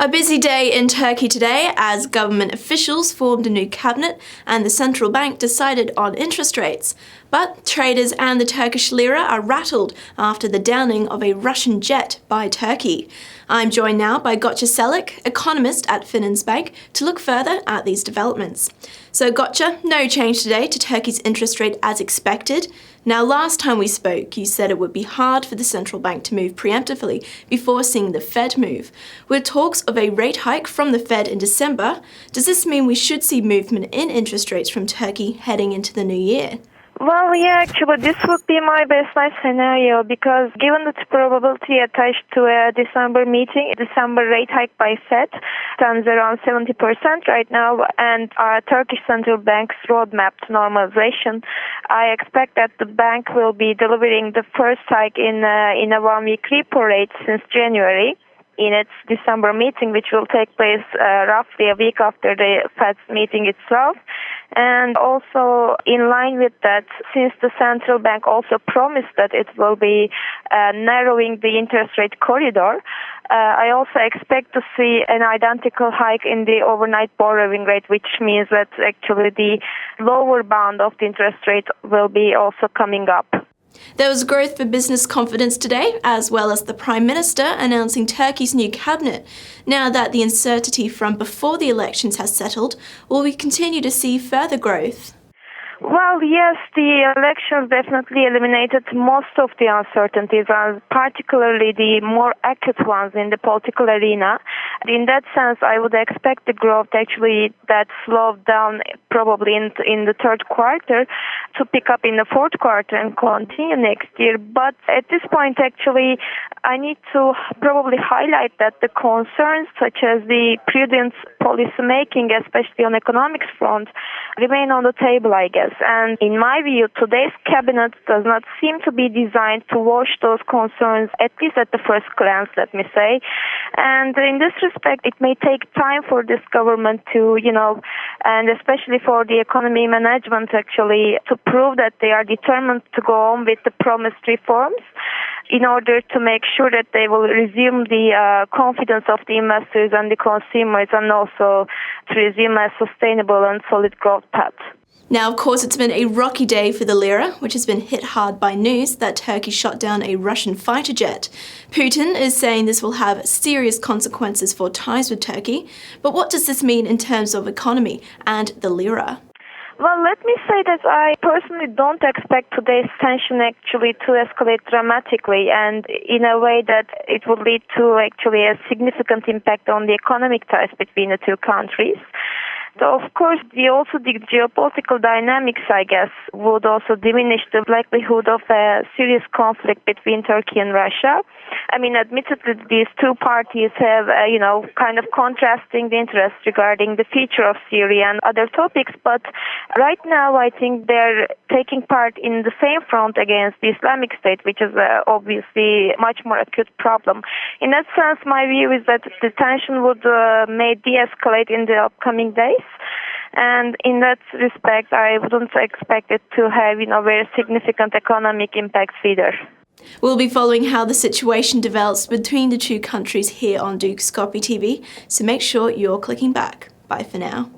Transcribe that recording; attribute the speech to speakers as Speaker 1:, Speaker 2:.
Speaker 1: A busy day in Turkey today as government officials formed a new cabinet and the central bank decided on interest rates. But traders and the Turkish lira are rattled after the downing of a Russian jet by Turkey. I'm joined now by Gokce Celik, economist at Finansbank, to look further at these developments. So Gokce, no change today to Turkey's interest rate as expected. Now, last time we spoke, you said it would be hard for the central bank to move preemptively before seeing the Fed move. With talks of a rate hike from the Fed in December, does this mean we should see movement in interest rates from Turkey heading into the new year?
Speaker 2: Well, yeah, actually, this would be my baseline scenario because given the probability attached to a December meeting, December rate hike by Fed stands around 70% right now, and our Turkish Central Bank's roadmap to normalization, I expect that the bank will be delivering the first hike in a one-week repo rate since January in its December meeting, which will take place roughly a week after the Fed's meeting itself. And also in line with that, since the central bank also promised that it will be narrowing the interest rate corridor, I also expect to see an identical hike in the overnight borrowing rate, which means that actually the lower bound of the interest rate will be also coming up.
Speaker 1: There was growth for business confidence today, as well as the Prime Minister announcing Turkey's new cabinet. Now that the uncertainty from before the elections has settled, will we continue to see further growth?
Speaker 2: Well, yes, the elections definitely eliminated most of the uncertainties, and particularly the more acute ones in the political arena. In that sense, I would expect the growth actually that slowed down probably in the third quarter to pick up in the fourth quarter and continue next year. But at this point, actually, I need to probably highlight that the concerns such as the prudent policy making, especially on economics front, remain on the table, I guess. And in my view, today's cabinet does not seem to be designed to wash those concerns, at least at the first glance, let me say. And in this respect, it may take time for this government to, and especially for the economy management actually, to prove that they are determined to go on with the promised reforms in order to make sure that they will resume the confidence of the investors and the consumers, and also to resume a sustainable and solid growth path.
Speaker 1: Now, of course, it's been a rocky day for the lira, which has been hit hard by news that Turkey shot down a Russian fighter jet. Putin is saying this will have serious consequences for ties with Turkey. But what does this mean in terms of economy and the lira?
Speaker 2: Well, let me say that I personally don't expect today's tension actually to escalate dramatically and in a way that it would lead to actually a significant impact on the economic ties between the two countries. So, of course, the geopolitical dynamics, I guess, would also diminish the likelihood of a serious conflict between Turkey and Russia. I mean, admittedly, these two parties have, kind of contrasting interests regarding the future of Syria and other topics. But right now, I think they're taking part in the same front against the Islamic State, which is obviously a much more acute problem. In that sense, my view is that the tension would may de-escalate in the upcoming days. And in that respect, I wouldn't expect it to have, very significant economic impacts either.
Speaker 1: We'll be following how the situation develops between the two countries here on Gokce TV, so make sure you're clicking back. Bye for now.